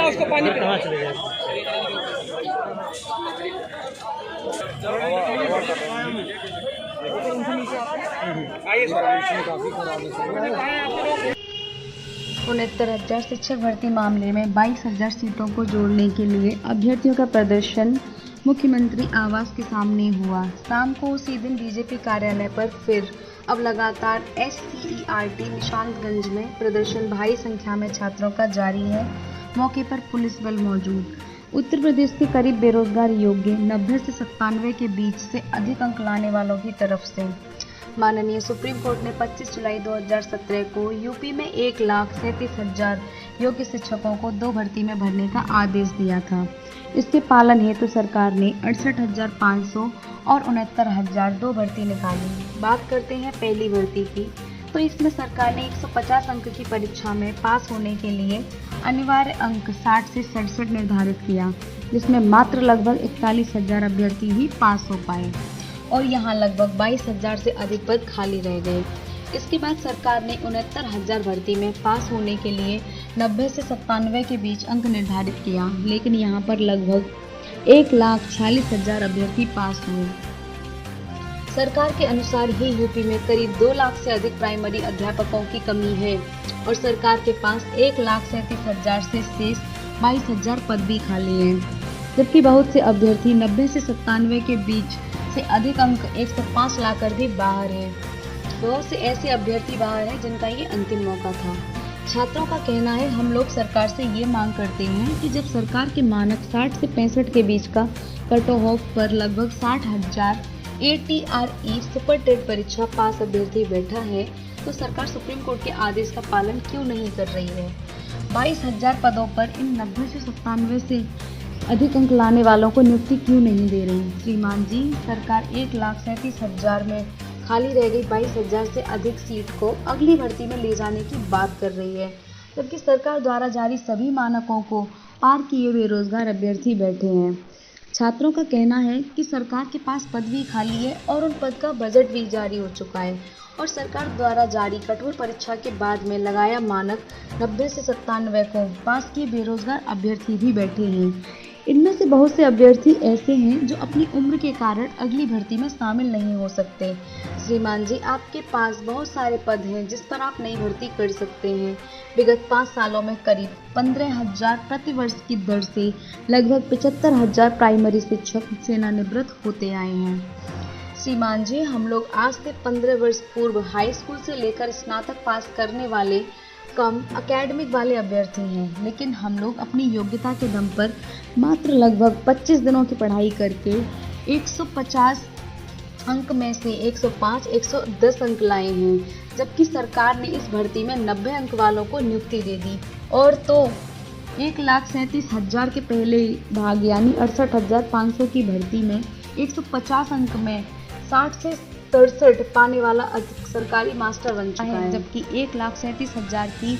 उसको पानी कहाँ चले जाए। आइए सर। 69,000 शिक्षक भर्ती मामले में 22,000 सीटों को जोड़ने के लिए अभ्यर्थियों का प्रदर्शन मुख्यमंत्री आवास के सामने हुआ। शाम को उसी दिन बीजेपी कार्यालय पर फिर अब लगातार SCERT निशांतगंज में प्रदर्शन भारी संख्या में छात्रों का जारी है। मौके पर पुलिस बल मौजूद। उत्तर प्रदेश के करीब बेरोजगार योग्य 90 से 97 के बीच से अधिक अंक लाने वालों की तरफ से माननीय सुप्रीम कोर्ट ने 25 जुलाई 2017 को यूपी में 1,37,000 योग्य शिक्षकों को 2 भर्ती में भरने का आदेश दिया था। इसके पालन हेतु सरकार ने 68,500 और 69,000 2 भर्ती निकाली। बात करते हैं पहली भर्ती की, तो इसमें सरकार ने 150 अंक की परीक्षा में पास होने के लिए अनिवार्य अंक 60 से 67 निर्धारित किया, जिसमें मात्र लगभग 41,000 अभ्यर्थी ही पास हो पाए और यहाँ लगभग 22,000 से अधिक पद खाली रह गए। इसके बाद सरकार ने 69,000 भर्ती में पास होने के लिए 90 से 97 के बीच अंक निर्धारित किया, लेकिन यहाँ पर लगभग 1,46,000 अभ्यर्थी पास हुए। सरकार के अनुसार ही यूपी में करीब 2 लाख से अधिक प्राइमरी अध्यापकों की कमी है और सरकार के पास 1,37,000 से शेष 22,000 पद भी खाली हैं, जबकि बहुत से अभ्यर्थी 90 से 97 के बीच से अधिक अंक 105 लाकर भी बाहर हैं। बहुत से ऐसे अभ्यर्थी बाहर हैं जिनका ये अंतिम मौका था। छात्रों का कहना है, हम लोग सरकार से ये मांग करते हैं कि जब सरकार के मानक 60 से 65 के बीच का कट ऑफ पर लगभग 60,000 ATRE सुपर टेट परीक्षा पास अभ्यर्थी बैठा है, तो सरकार सुप्रीम कोर्ट के आदेश का पालन क्यों नहीं कर रही है। 22,000 पदों पर इन 90 से 97 से अधिक अंक लाने वालों को नियुक्ति क्यों नहीं दे रही। श्रीमान जी, सरकार 1,37,000 में खाली रह गई 22,000 से अधिक सीट को अगली भर्ती में ले जाने की बात कर रही है, जबकि सरकार द्वारा जारी सभी मानकों को पार किए बेरोजगार अभ्यर्थी बैठे हैं। छात्रों का कहना है कि सरकार के पास पद भी खाली है और उन पद का बजट भी जारी हो चुका है और सरकार द्वारा जारी कठोर परीक्षा के बाद में लगाया मानक 90 से 97 को पास किए बेरोजगार अभ्यर्थी भी बैठे हैं। इनमें से बहुत से अभ्यर्थी ऐसे हैं जो अपनी उम्र के कारण अगली भर्ती में शामिल नहीं हो सकते। श्रीमान जी, आपके पास बहुत सारे पद हैं जिस पर आप नई भर्ती कर सकते हैं। विगत 5 सालों में करीब 15,000 प्रतिवर्ष की दर से लगभग 75,000 प्राइमरी शिक्षक सेवानिवृत्त होते आए हैं। श्रीमान जी, हम लोग आज से 15 वर्ष पूर्व हाई स्कूल से लेकर स्नातक पास करने वाले कम एकेडमिक वाले अभ्यर्थी हैं, लेकिन हम लोग अपनी योग्यता के दम पर मात्र लगभग 25 दिनों की पढ़ाई करके 150 अंक में से 105, 110 अंक लाए हैं, जबकि सरकार ने इस भर्ती में 90 अंक वालों को नियुक्ति दे दी और तो 1,37,000 के पहले भाग यानी 68,500 की भर्ती में 150 अंक में 60 से 63 पाने वाला सरकारी मास्टर बन चुका है, जबकि 1,37,000 की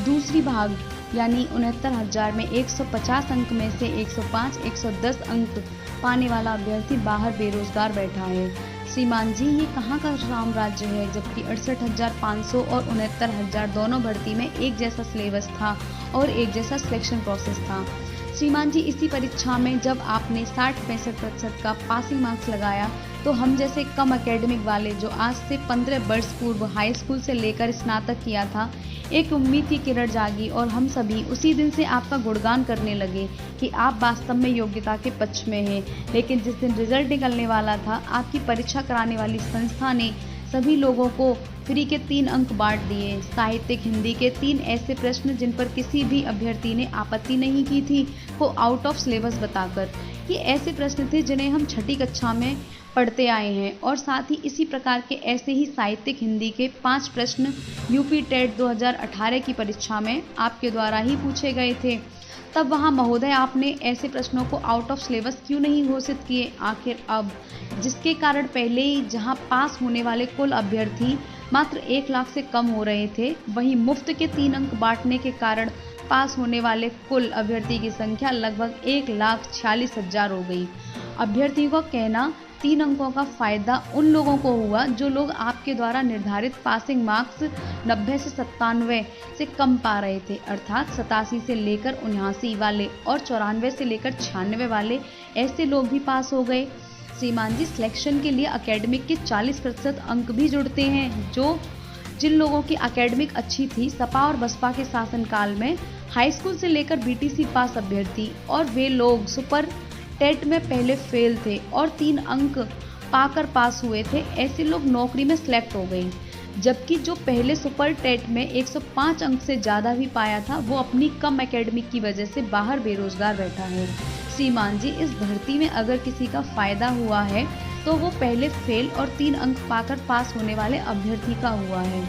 दूसरी भाग यानी 69,000 में 150 अंक में से 105, 110 अंक पाने वाला अभ्यर्थी बाहर बेरोजगार बैठा है। श्रीमान जी, ये कहाँ का साम्राज्य है, जबकि 68,500 और 69,000 दोनों भर्ती में एक जैसा सिलेबस था और एक जैसा सिलेक्शन प्रोसेस था। श्रीमान जी, इसी परीक्षा में जब आपने 60-65% का पासिंग मार्क्स लगाया तो हम जैसे कम एकेडमिक वाले जो आज से 15 वर्ष पूर्व हाई स्कूल से लेकर स्नातक किया था, एक उम्मीद की किरण जागी और हम सभी उसी दिन से आपका गुणगान करने लगे कि आप वास्तव में योग्यता के पक्ष में हैं। लेकिन जिस दिन रिजल्ट निकलने वाला था, आपकी परीक्षा कराने वाली संस्था ने सभी लोगों को फ्री के 3 अंक बांट दिए। साहित्यिक हिंदी के 3 ऐसे प्रश्न जिन पर किसी भी अभ्यर्थी ने आपत्ति नहीं की थी को आउट ऑफ सिलेबस बताकर। ये ऐसे प्रश्न थे जिन्हें हम 6ठी कक्षा में पढ़ते आए हैं और साथ ही इसी प्रकार के ऐसे ही साहित्यिक हिंदी के 5 प्रश्न यूपी टेट 2018 की परीक्षा में आपके द्वारा ही पूछे गए थे। तब वहाँ महोदय आपने ऐसे प्रश्नों को आउट ऑफ सिलेबस क्यों नहीं घोषित किए आखिर अब, जिसके कारण पहले ही जहाँ पास होने वाले कुल अभ्यर्थी मात्र 1 लाख से कम हो रहे थे, वहीं मुफ्त के 3 अंक बांटने के कारण पास होने वाले कुल अभ्यर्थी की संख्या लगभग 1,46,000 हो गई। अभ्यर्थियों का कहना 3 अंकों का फायदा उन लोगों को हुआ जो लोग आपके द्वारा निर्धारित पासिंग मार्क्स 90 से 97 से कम पा रहे थे, अर्थात 87 से लेकर 79 वाले और 94 से लेकर 96 वाले ऐसे लोग भी पास हो गए। श्रीमान जी, सिलेक्शन के लिए एकेडमिक के 40% अंक भी जुड़ते हैं। जिन लोगों की एकेडमिक अच्छी थी, सपा और बसपा के शासनकाल में हाई स्कूल से लेकर बीटीसी पास अभ्यर्थी और वे लोग सुपर टेट में पहले फेल थे और 3 अंक पाकर पास हुए थे, ऐसे लोग नौकरी में सिलेक्ट हो गए। जबकि जो पहले सुपर टेट में 105 अंक से ज़्यादा भी पाया था, वो अपनी कम एकेडमिक की वजह से बाहर बेरोजगार बैठा है। श्रीमान जी, इस भर्ती में अगर किसी का फायदा हुआ है तो वो पहले फेल और 3 अंक पाकर पास होने वाले अभ्यर्थी का हुआ है,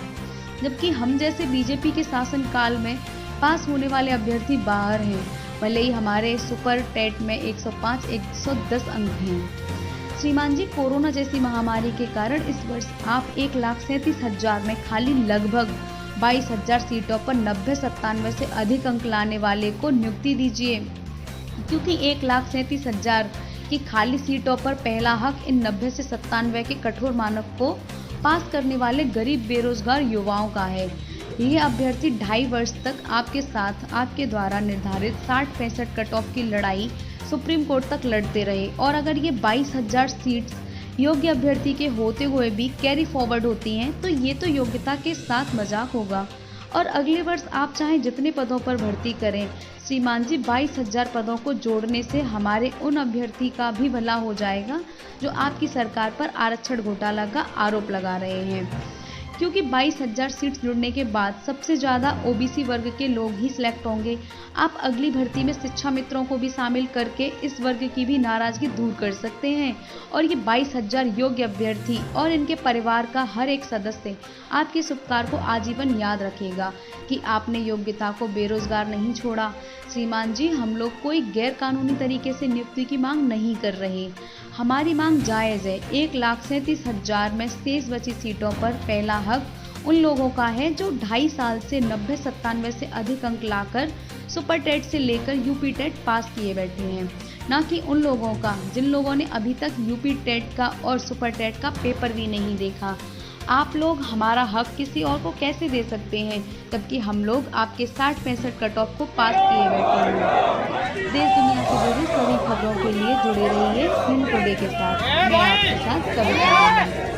जबकि हम जैसे बीजेपी के शासनकाल में पास होने वाले अभ्यर्थी बाहर हैं, भले ही हमारे सुपर टेट में 105-110 अंक हैं। श्रीमान जी, कोरोना जैसी महामारी के कारण इस वर्ष आप 1,37,000 में खाली लगभग 22,000 सीटों पर 90-97 से अधिक अंक लाने वाले को नियुक्ति दीजिए, क्योंकि 1,37,000 की खाली सीटों पर पहला हक इन 90 से 97 के कठोर मानक को पास करने वाले गरीब बेरोजगार युवाओं का है। ये अभ्यर्थी 2.5 वर्ष तक आपके साथ आपके द्वारा निर्धारित 60-65 कट ऑफ की लड़ाई सुप्रीम कोर्ट तक लड़ते रहे, और अगर ये 22,000 सीट्स योग्य अभ्यर्थी के होते हुए भी कैरी फॉरवर्ड होती हैं तो ये तो योग्यता के साथ मजाक होगा। और अगले वर्ष आप चाहे जितने पदों पर भर्ती करें श्रीमान जी, 22,000 पदों को जोड़ने से हमारे उन अभ्यर्थी का भी भला हो जाएगा जो आपकी सरकार पर आरक्षण घोटाला का आरोप लगा रहे हैं, क्योंकि 22,000 सीट्स जुड़ने के बाद सबसे ज़्यादा ओबीसी वर्ग के लोग ही सिलेक्ट होंगे। आप अगली भर्ती में शिक्षा मित्रों को भी शामिल करके इस वर्ग की भी नाराजगी दूर कर सकते हैं, और ये 22,000 योग्य अभ्यर्थी और इनके परिवार का हर एक सदस्य आपके इस उपकार को आजीवन याद रखेगा कि आपने योग्यता को बेरोजगार नहीं छोड़ा। श्रीमान जी, हम लोग कोई गैर कानूनी तरीके से नियुक्ति की मांग नहीं कर रहे। हमारी मांग जायज़ है। 1,37,000 में शेष बची सीटों पर पहला हक उन लोगों का है जो 2.5 साल से 90-97 से अधिक अंक लाकर सुपर टेट से लेकर यूपी टेट पास किए बैठे हैं, ना कि उन लोगों का जिन लोगों ने अभी तक यूपी टेट का और सुपर टेट का पेपर भी नहीं देखा। आप लोग हमारा हक किसी और को कैसे दे सकते हैं, जबकि हम लोग आपके 60-65 कट ऑफ को पास किए बैठे हैं। देश दुनिया से जुड़ी सभी खबरों के लिए जुड़े रहिए हिंद टुडे के साथ। मैं आपके साथ कविता।